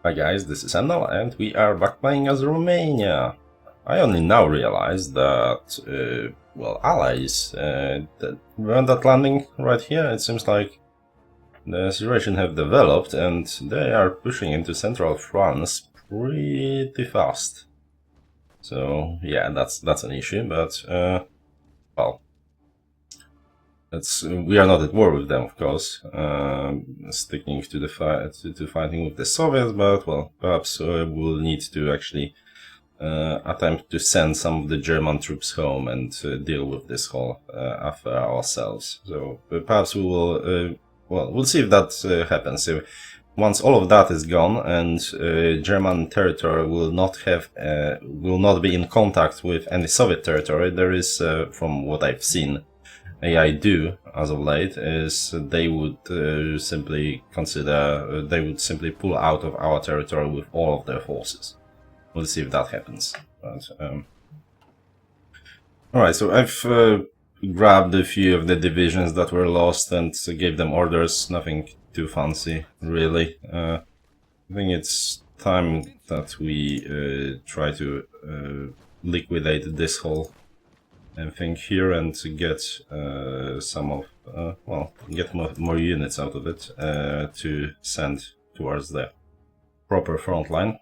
Hi guys, this is Endel and we are back playing as Romania. I only now realized that, allies that were on that landing right here. It seems like the situation have developed and they are pushing into central France pretty fast. So yeah, that's an issue, but well, we are not at war with them, of course, sticking to the to fighting with the Soviets, but well, perhaps we'll need to actually attempt to send some of the German troops home and deal with this whole affair ourselves. So perhaps we will, we'll see if that happens. So once all of that is gone and German territory will not be in contact with any Soviet territory, there is, from what I've seen, AI do as of late is they would simply pull out of our territory with all of their forces. We'll see if that happens. But, alright, so I've grabbed a few of the divisions that were lost and gave them orders. Nothing too fancy, really. I think it's time that we try to liquidate this whole thing here and to get get more units out of it to send towards the proper front line.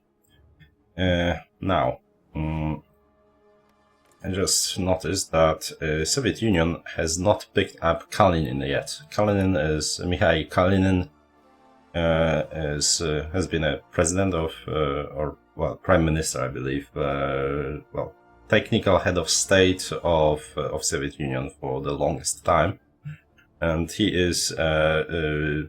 Now, I just noticed that Soviet Union has not picked up Kalinin yet. Mikhail Kalinin has been a president of prime minister, I believe. Technical head of state of Soviet Union for the longest time, and he is a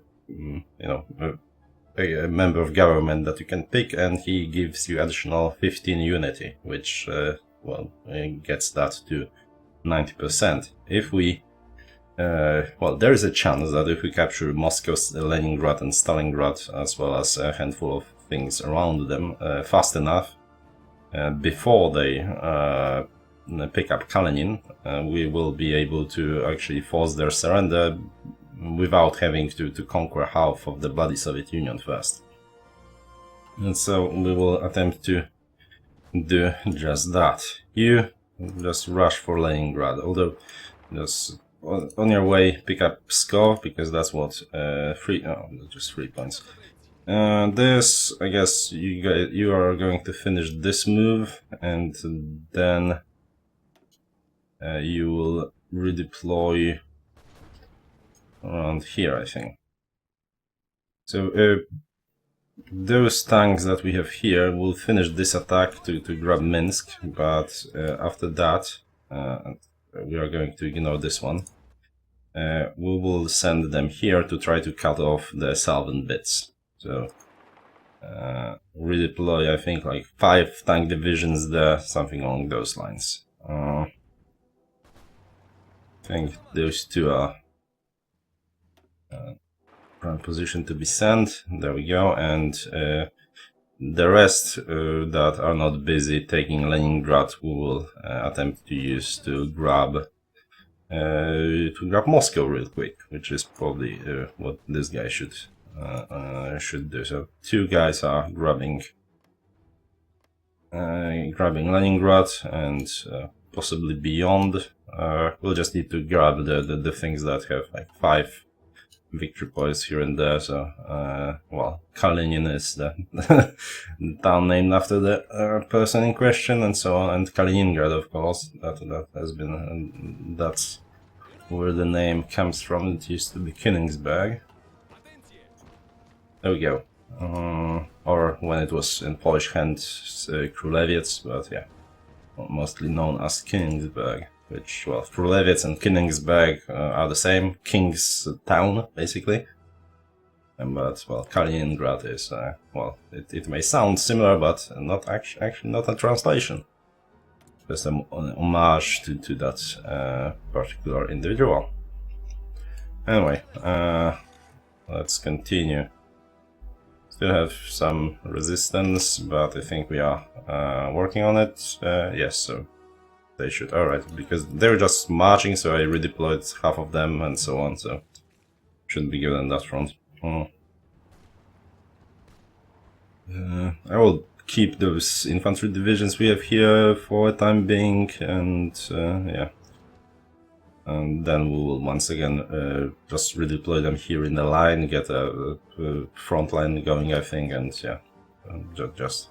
member of government that you can pick, and he gives you additional 15 unity, which gets that to 90%. If we there is a chance that if we capture Moscow, Leningrad and Stalingrad, as well as a handful of things around them fast enough, before they pick up Kalinin, we will be able to actually force their surrender without having to conquer half of the bloody Soviet Union first. And so we will attempt to do just that. You just rush for Leningrad, although just on your way pick up Pskov, because that's what just 3 points. This, I guess, you are going to finish this move, and then you will redeploy around here, I think. So those tanks that we have here will finish this attack to grab Minsk, but after that, we are going to ignore this one. We will send them here to try to cut off the southern bits. So redeploy, I think, like 5 tank divisions there, something along those lines. I think those two are prime position to be sent. There we go, and the rest that are not busy taking Leningrad, we will attempt to use to grab Moscow real quick, which is probably what this guy should do. So 2 guys are grabbing Leningrad and possibly beyond. We'll just need to grab the things that have like 5 victory points here and there. So Kalinin is the town named after the person in question, and so on, and Kaliningrad, of course, that has been that's where the name comes from. It used to be Königsberg. There we go. Or when it was in Polish hands, Królewiec, but yeah, mostly known as Königsberg, which, well, Królewiec and Königsberg are the same, King's town, basically. But, well, Kaliningrad is, it may sound similar, but not actually not a translation. Just an homage to that particular individual. Anyway, let's continue. Still have some resistance, but I think we are working on it. Yes, so they should. Alright, because they're just marching, so I redeployed half of them and so on, so shouldn't be good on that front. I will keep those infantry divisions we have here for the time being, and yeah. And then we will once again just redeploy them here in the line, get a front line going, I think, and yeah, just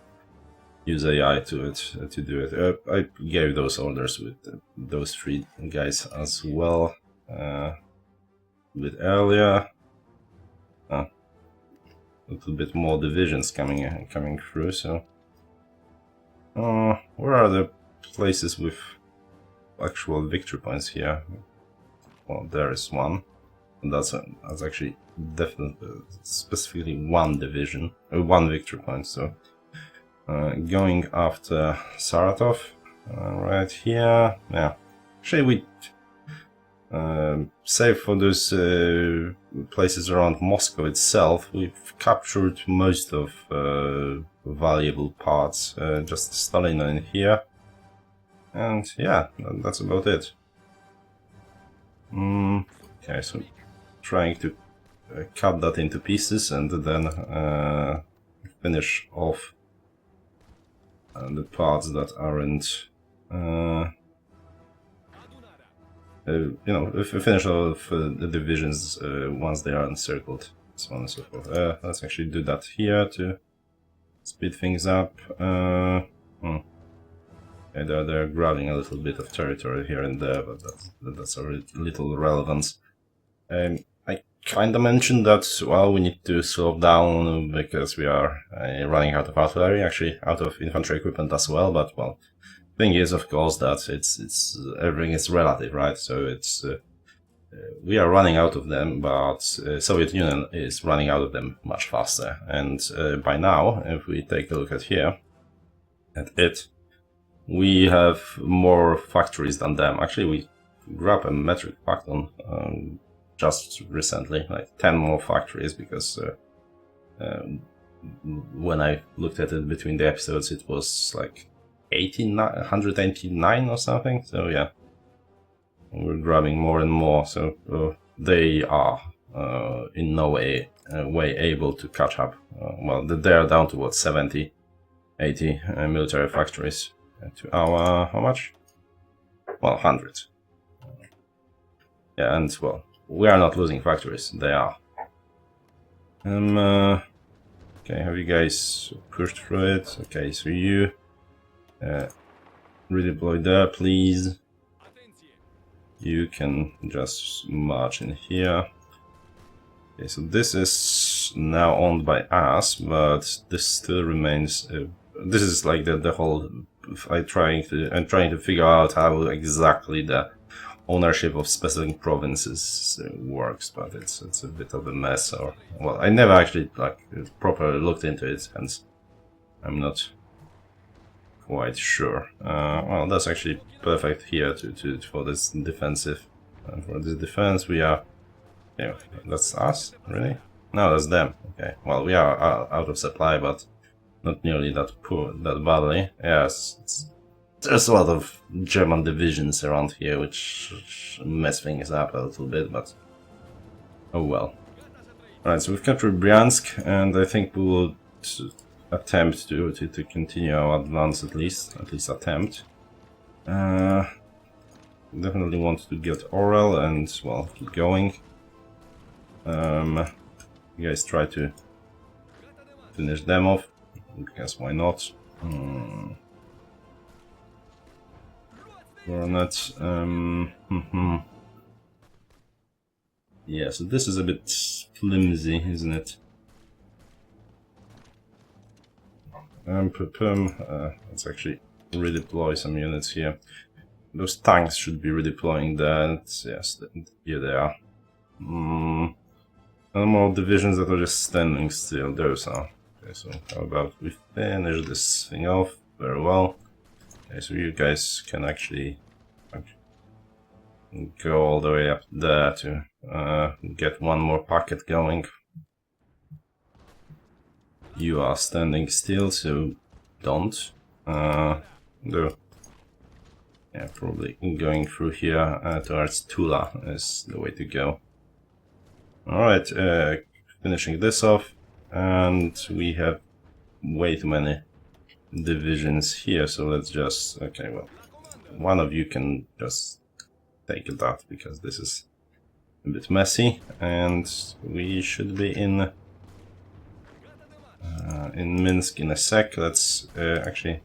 use AI to do it. I gave those orders with those 3 guys as well a bit earlier. A little bit more divisions coming through. So, where are the places with actual victory points here? Well, there is one. And that's actually definitely specifically 1 division, 1 victory point. So, going after Saratov, right here. Yeah, actually we save for those places around Moscow itself. We've captured most of valuable parts. Just Stalina in here, and yeah, that's about it. Okay, so trying to cut that into pieces and then finish off the parts that aren't, you know, if we finish off the divisions once they are encircled, so on and so forth. Let's actually do that here to speed things up. Okay, they're grabbing a little bit of territory here and there, but that's a little relevance. I kinda mentioned that, well, we need to slow down because we are running out of artillery, actually out of infantry equipment as well, but, well, thing is, of course, that it's everything is relative, right? So it's we are running out of them, but Soviet Union is running out of them much faster. And by now, if we take a look at here, we have more factories than them. Actually, we grabbed a metric fact on just recently, like 10 more factories, because when I looked at it between the episodes, it was like 189 or something. So yeah, we're grabbing more and more. So they are in no way able to catch up. Well, they are down to what, 70, 80 military factories to our, how much? Well, 100. Yeah, and well, we are not losing factories, they are. Okay, have you guys pushed through it? Okay, so you redeploy there, please. You can just march in here. Okay, so this is now owned by us, but this still remains. This is like the whole. I'm trying to figure out how exactly the ownership of specific provinces works, but it's a bit of a mess. Or, well, I never actually like properly looked into it, hence I'm not quite sure. Well, that's actually perfect here for this defensive. And for this defense, we are. Yeah, that's us, really? No, that's them. Okay. Well, we are out of supply, but not nearly that badly. Yes, there's a lot of German divisions around here, which mess things up a little bit, but oh well. Alright, so we've captured Bryansk, and I think we will attempt to continue our advance, at least attempt. Definitely want to get Orel and, well, keep going. You guys try to finish them off, because why not? Coronet. Yeah, so this is a bit flimsy, isn't it? Let's actually redeploy some units here. Those tanks should be redeploying there. Yes, here they are. No more divisions that are just standing still. Those are. Okay, so how about we finish this thing off very well. Okay, so you guys can actually go all the way up there to get one more packet going. You are standing still, so don't. Do. Yeah, probably going through here towards Tula is the way to go. Alright, finishing this off, and we have way too many divisions here, so let's just... Okay, well, one of you can just take it out, because this is a bit messy, and we should be in Minsk in a sec. Let's actually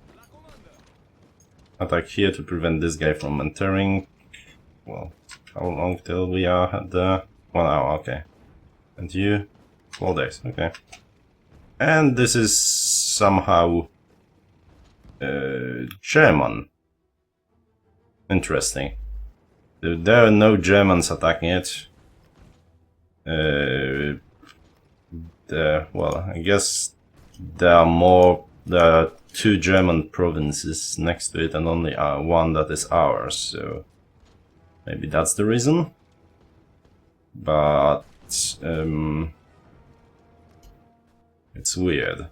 attack here to prevent this guy from entering. Well, how long till we are at the 1 hour? Okay. And you? 4 days, okay. And this is somehow German. Interesting. There are no Germans attacking it. Well, I guess there are 2 German provinces next to it and only one that is ours, so maybe that's the reason. But it's weird.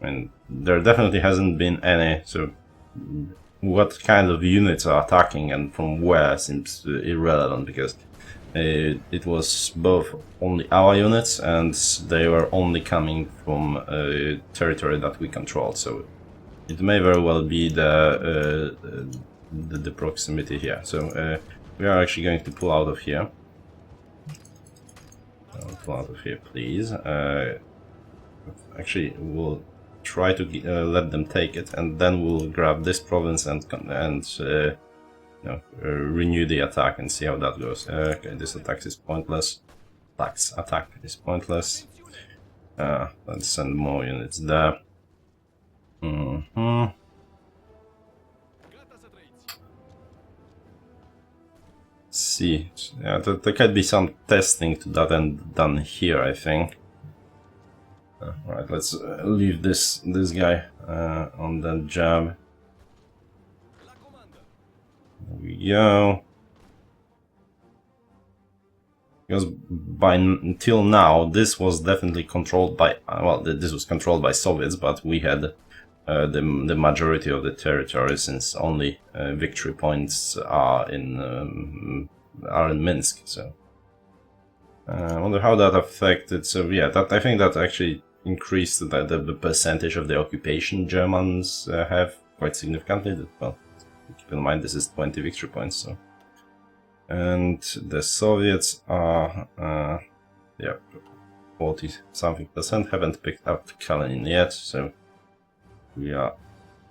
I mean, there definitely hasn't been any, so what kind of units are attacking and from where seems irrelevant, because it was both only our units and they were only coming from territory that we controlled, so it may very well be the proximity here. So we are actually going to pull out of here. Pull out of here, please. Actually, we'll try to let them take it, and then we'll grab this province and renew the attack and see how that goes. Okay, this attack is pointless. Attack is pointless. Let's send more units there. See, yeah, there could be some testing to that end done here, I think. Right, let's leave this guy on that jab. There we go. Because until now, this was definitely controlled by well, this was controlled by Soviets, but we had the majority of the territory, since only victory points are in Minsk. So I wonder how that affected. So yeah, I think that actually increased the percentage of the occupation Germans have quite significantly. Well, keep in mind this is 20 victory points. So, and the Soviets are yeah, 40-something% haven't picked up Kalinin yet. So we are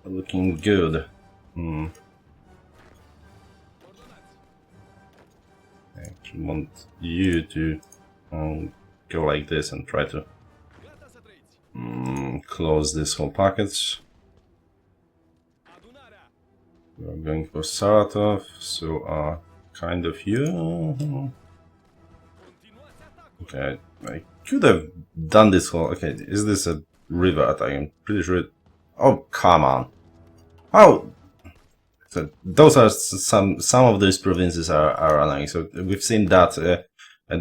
looking good. I actually want you to go like this and try to close this whole package. We are going for Saratov, so kind of you. Okay, I could have done this whole. Okay, is this a river attack? I'm pretty sure. Oh, come on! How? So those are some of those provinces are annoying. So we've seen that at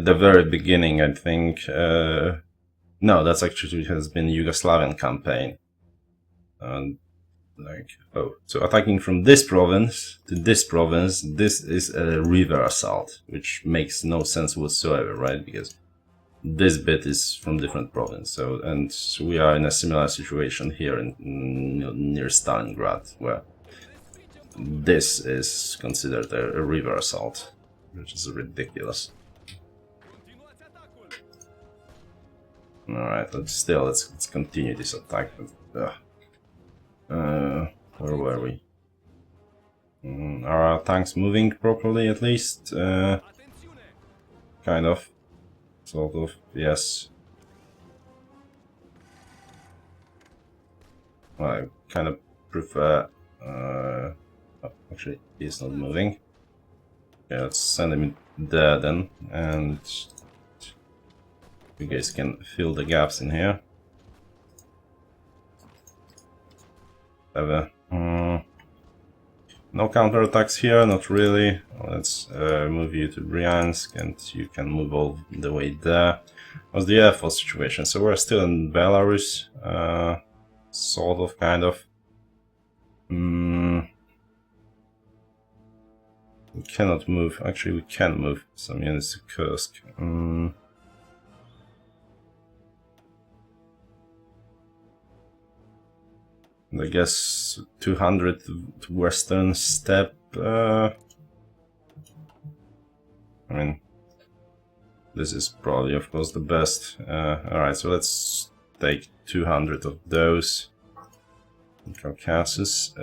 the very beginning, I think. No, that's actually has been Yugoslavian campaign. Like, oh, so attacking from this province to this province, this is a river assault, which makes no sense whatsoever, right? Because this bit is from different province. So, and we are in a similar situation here in near Stalingrad, where this is considered a river assault, which is ridiculous. Alright, let's continue this attack. Where were we? Are our tanks moving properly at least? Kind of. Sort of, yes. I kind of prefer... actually, he's not moving. Okay, let's send him there then, and you guys can fill the gaps in here. No counterattacks here, not really. Let's move you to Bryansk, and you can move all the way there. What's the Air Force situation? So we're still in Belarus, sort of, kind of. We cannot move. Actually, we can move some units to Kursk. I guess 200 to Western Steppe. I mean, this is probably, of course, the best. Alright, so let's take 200 of those. Caucasus,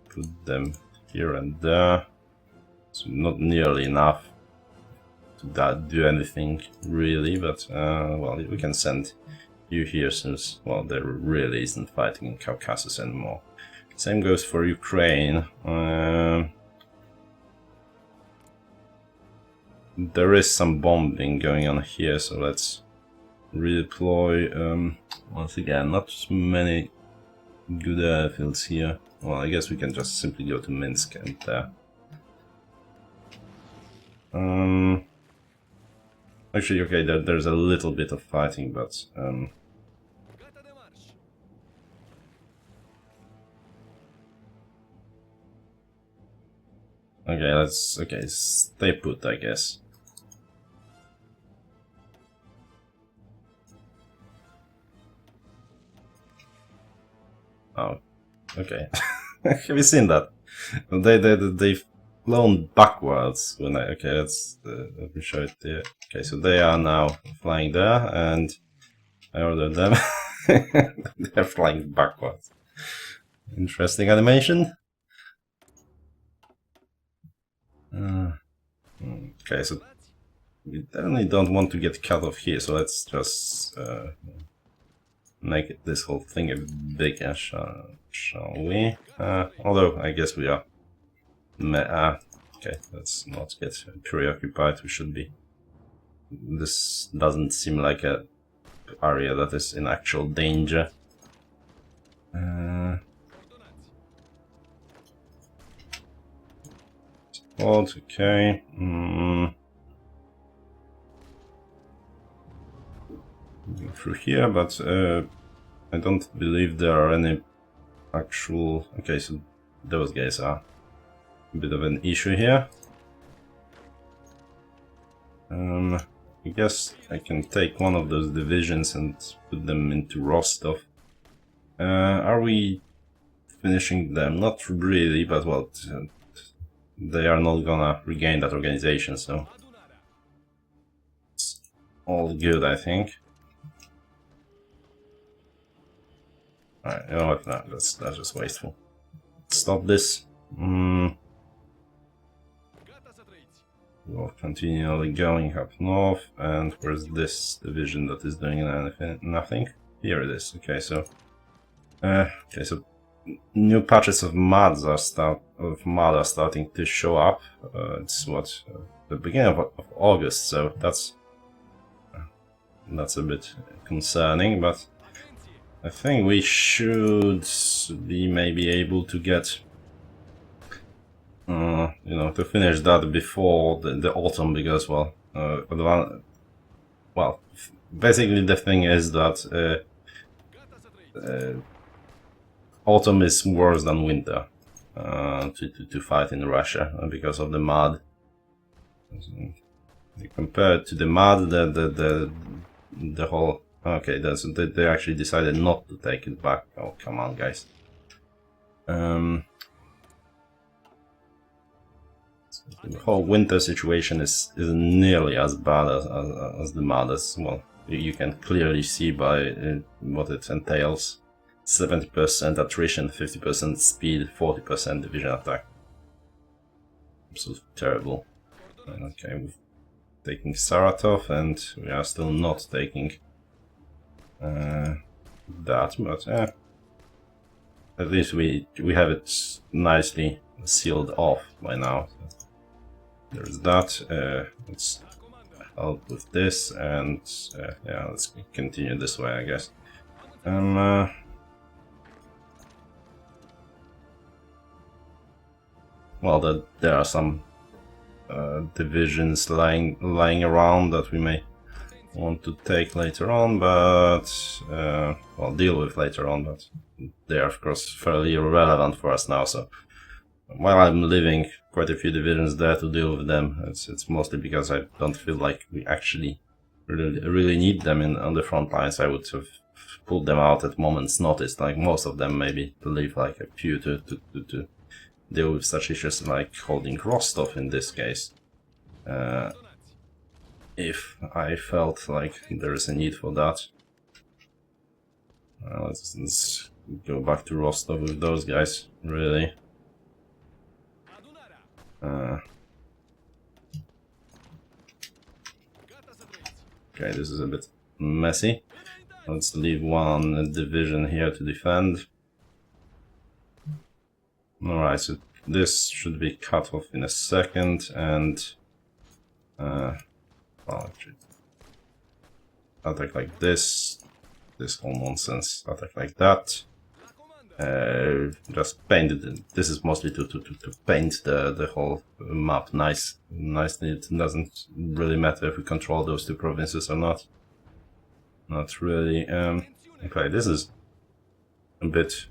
put them here and there. So not nearly enough to do anything really, but well, we can send you here since, well, there really isn't fighting in Caucasus anymore. Same goes for Ukraine. There is some bombing going on here, so let's redeploy. Once again, not many good airfields here. Well, I guess we can just simply go to Minsk and actually, okay, there's a little bit of fighting, but okay, stay put, I guess. Oh, okay. Have you seen that? They've flown backwards when okay, let me show it here. Okay, so they are now flying there, and I ordered them. They're flying backwards. Interesting animation. Okay, so we definitely don't want to get cut off here, so let's just make this whole thing a bit bigger, shall we? Although I guess we are. Okay, let's not get preoccupied. We should be. This doesn't seem like a area that is in actual danger. Okay. Through here, but I don't believe there are any actual. Okay, so those guys are a bit of an issue here. I guess I can take one of those divisions and put them into Rostov. Are we finishing them? Not really, but well, they are not gonna regain that organization, so it's all good, I think. Alright, you know what? No, that's just wasteful. Stop this. We'll continually going up north, and where's this division that is doing nothing? Here it is. Okay, so new patches of mud are starting to show up. It's what the beginning of August, so that's a bit concerning, but I think we should be maybe able to get, you know, to finish that before the autumn, because, well, basically the thing is that autumn is worse than winter to fight in Russia because of the mud. Compared to the mud, the whole. Okay, they actually decided not to take it back. Oh, come on, guys. The whole winter situation is nearly as bad as the mud. As well, you can clearly see by what it entails. 70% attrition, 50% speed, 40% division attack. Absolutely terrible. Okay, we're taking Saratov, and we are still not taking that, but at least we have it nicely sealed off by now. So there's that. Let's help with this, and yeah, let's continue this way, I guess. Well, there are some divisions lying around that we may want to take later on, but well, deal with later on, but they are of course fairly irrelevant for us now. So while I'm leaving quite a few divisions there to deal with them, it's mostly because I don't feel like we actually really need them on the front lines. I would have pull them out at moment's notice. Like most of them maybe leave like a few to deal with such issues like holding Rostov in this case. If I felt like there is a need for that. Let's go back to Rostov with those guys, really. Okay, this is a bit messy. Let's leave one division here to defend. Alright, so this should be cut off in a second, and well, actually, attack like this whole nonsense, attack like that. Just paint it. This is mostly to paint the whole map nicely. It doesn't really matter if we control those two provinces or not. Not really. Okay, this is a bit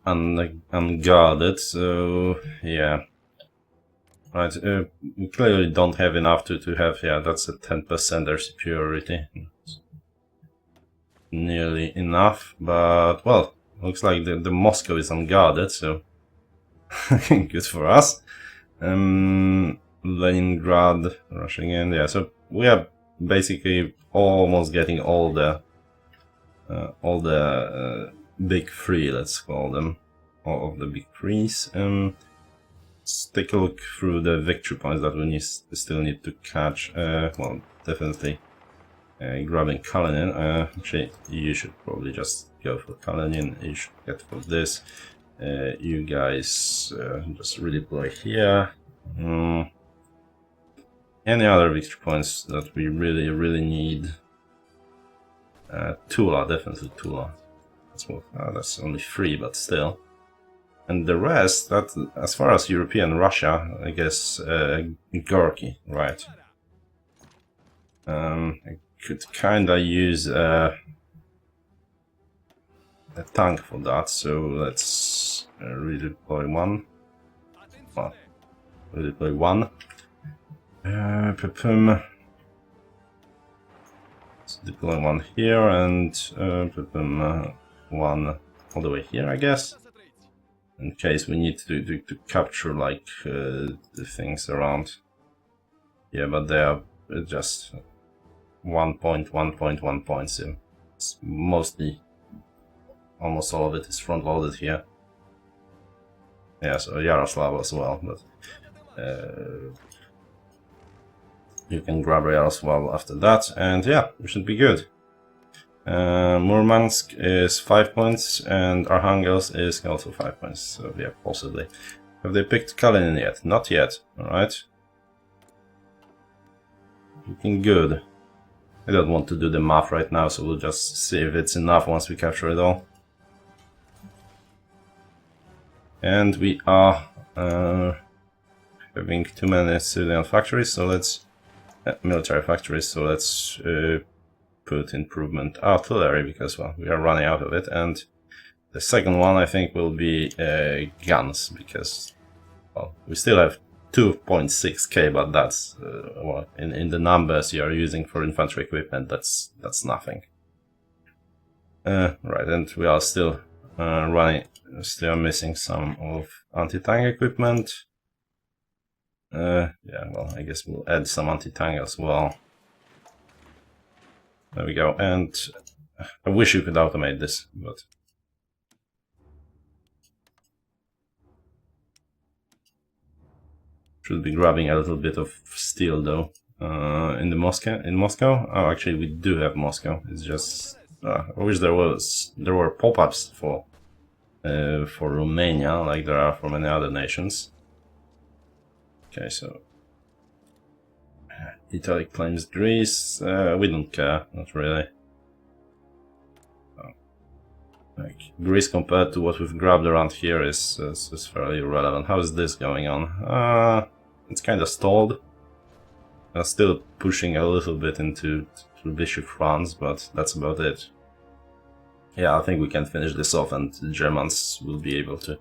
unguarded, so yeah. Right, we clearly don't have enough to have, yeah, that's a 10% air superiority. Nearly enough, but well, looks like the Moscow is unguarded, so good for us. Leningrad rushing in, yeah, so we are basically almost getting all the big three, let's call them, all of the big threes. Let's take a look through the victory points that we still need to catch. Well, definitely. Grabbing Kalinin. Actually, you should probably just go for Kalinin. You should get for this. You guys just redeploy here. Any other victory points that we really need? Tula, definitely Tula. That's only 3, but still. And the rest, that as far as European Russia, I guess Gorky, right? I could kinda use a tank for that, so let's redeploy one. Well, redeploy one. Let's deploy one here and one all the way here, I guess. In case we need to capture like the things around. Yeah, but they are just 1 point, so it's mostly, almost all of it is front loaded here. Yeah, so Yaroslav as well, but you can grab Yaroslav after that, and yeah, we should be good. Murmansk is 5 points, and Arhangelsk is also 5 points, so yeah, possibly. Have they picked Kalinin yet? Not yet, alright. Looking good. I don't want to do the math right now, so we'll just see if it's enough once we capture it all. And we are having too many civilian factories, so let's... military factories, so let's put improvement artillery, because, well, we are running out of it. And the second one, I think, will be guns, because, well, we still have 2.6k, but that's, well, in the numbers you are using for infantry equipment, that's nothing. Right, and we are still still missing some of anti-tank equipment. Yeah, well, I guess we'll add some anti-tank as well. There we go, and I wish you could automate this, but... Should be grabbing a little bit of steel though. In Moscow? Oh, actually we do have Moscow. It's just... I wish there were pop-ups for Romania, like there are for many other nations. Okay, so Italy claims Greece. We don't care, not really. Like Greece compared to what we've grabbed around here is fairly irrelevant. How is this going on? It's kind of stalled. Still pushing a little bit into Vichy France, but that's about it. Yeah, I think we can finish this off, and the Germans will be able to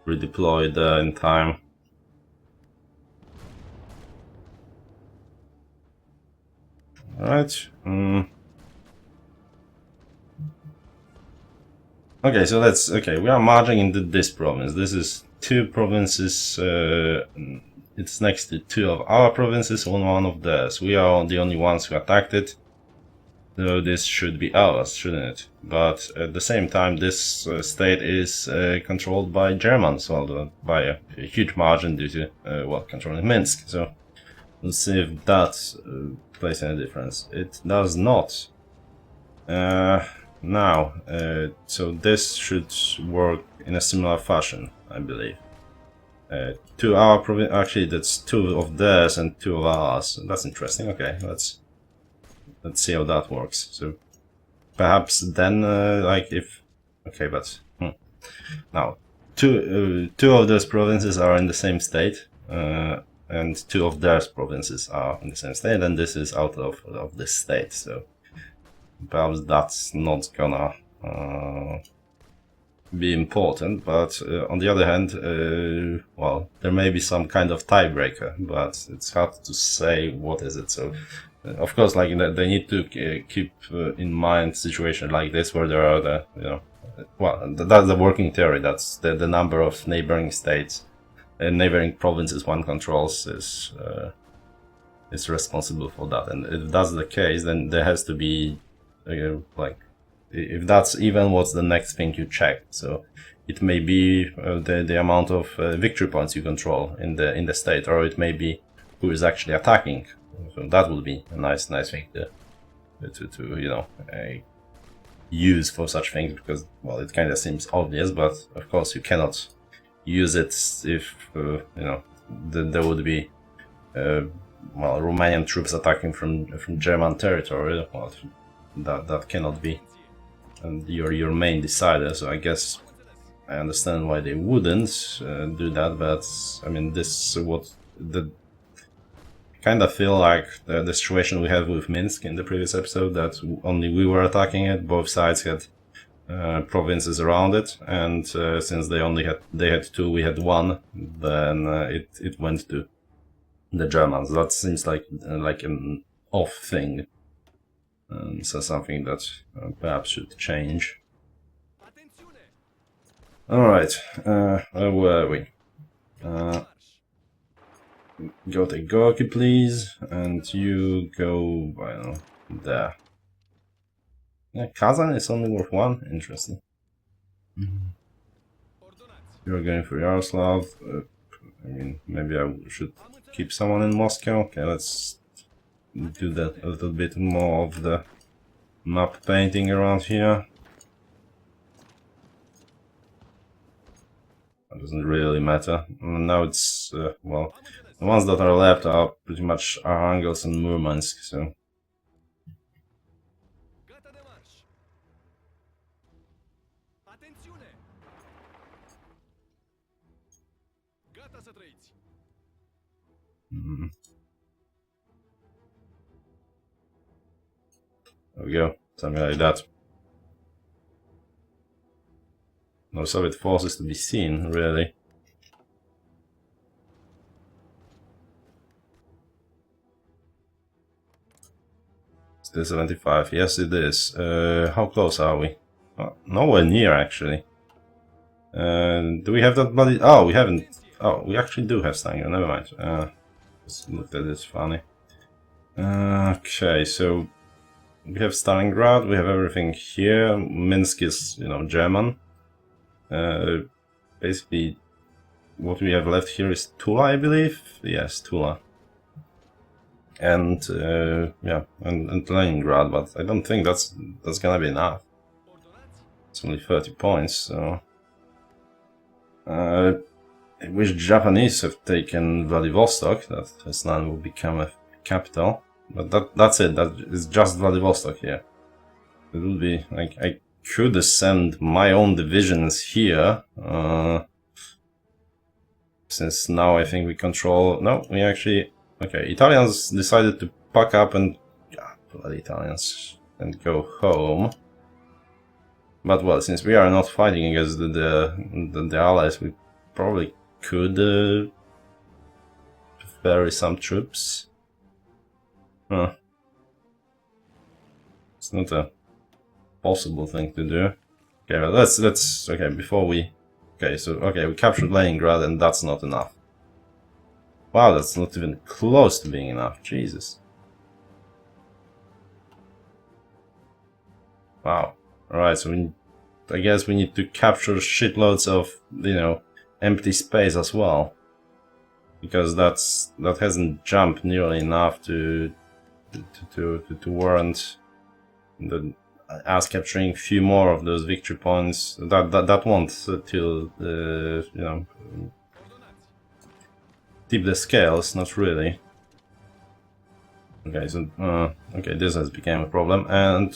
redeploy in time. Alright. Okay, so let's... Okay, we are marching into this province. This is 2 provinces, it's next to 2 of our provinces and 1 of theirs. We are the only ones who attacked it, so this should be ours, shouldn't it? But at the same time, this state is controlled by Germans, although by a huge margin due to, well, controlling Minsk. So let's see if that plays any difference. It does not. Now, so this should work in a similar fashion, I believe. 2 our province, actually that's 2 of theirs and 2 of ours. That's interesting. Okay, let's see how that works. So perhaps then, like if, okay, but now 2 of those provinces are in the same state, and 2 of their provinces are in the same state, and this is out of this state. So perhaps that's not gonna be important, but on the other hand, well, there may be some kind of tiebreaker, but it's hard to say what is it. So of course, like, they need to keep in mind situation like this where there are the, you know, well, that's the working theory. That's the number of neighboring states and neighboring provinces one controls is responsible for that. And if that's the case, then there has to be like, if that's even what's the next thing you check. So it may be the amount of victory points you control in the state, or it may be who is actually attacking. So that would be a nice thing to you know, use for such things, because, well, it kind of seems obvious, but of course you cannot use it if you know, there would be well, Romanian troops attacking from German territory. Well, that cannot be your main decider. So I guess I understand why they wouldn't do that, but I mean, this what the kind of feel like the situation we had with Minsk in the previous episode, that only we were attacking it. Both sides had provinces around it, and since they had 2, we had 1, then it went to the Germans. That seems like an off thing, so something that perhaps should change. All right, where were we? Go take Gorky, please, and you go, I don't know, there. Yeah, Kazan is only worth 1? Interesting. You're going for Yaroslav. I mean, maybe I should keep someone in Moscow. Okay, let's do that a little bit more of the map painting around here. That doesn't really matter. Now it's, well, the ones that are left are pretty much Arhangels and Murmansk, so... There we go, something like that. No Soviet forces to be seen, really. Still 75, yes it is. How close are we? Nowhere near, actually. Do we have that bloody... Oh, we haven't... Oh, we actually do have Stalingrad, never mind. Just looked at this funny. Okay, so... We have Stalingrad, we have everything here. Minsk is, you know, German. Basically, what we have left here is Tula, I believe? Yes, Tula. And, yeah, and Leningrad, but I don't think that's gonna be enough. It's only 30 points, so... I wish Japanese have taken Vladivostok, that Hasnan will become a capital. But that's it, that is just Vladivostok here. It would be, like, I could send my own divisions here, since now I think we control... No, we actually... Okay, Italians decided to pack up and... Yeah, bloody Italians, and go home. But well, since we are not fighting against the allies, we probably could ferry some troops. Huh. It's not a possible thing to do. Okay, well, let's okay, before we... Okay, so, okay, we captured Leningrad, and that's not enough. Wow, that's not even close to being enough, Jesus. Wow. Alright, so I guess we need to capture shitloads of, you know, empty space as well. Because that hasn't jumped nearly enough to warrant us capturing a few more of those victory points. That won't till you know, tip the scales, not really. Okay, so okay, this has become a problem, and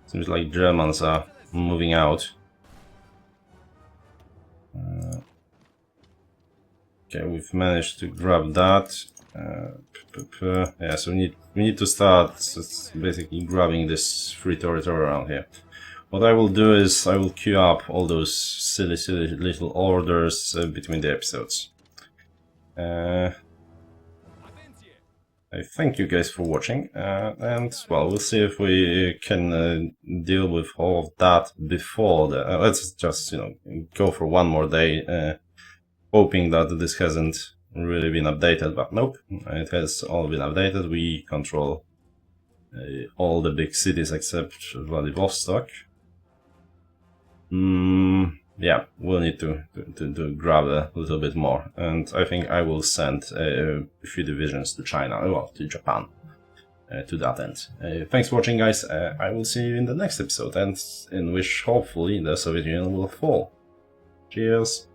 seems like Germans are moving out. Okay, we've managed to grab that. Yeah, so we need to start basically grabbing this free territory around here. What I will do is I will queue up all those silly little orders between the episodes. I thank you guys for watching, and well, we'll see if we can deal with all of that before the. Let's just, you know, go for one more day, hoping that this hasn't really been updated, but nope, it has all been updated. We control all the big cities except Vladivostok. Yeah, we'll need to grab a little bit more, and I think I will send a few divisions to China, well, to Japan, to that end. Thanks for watching, guys. I will see you in the next episode, and in which hopefully the Soviet Union will fall. Cheers!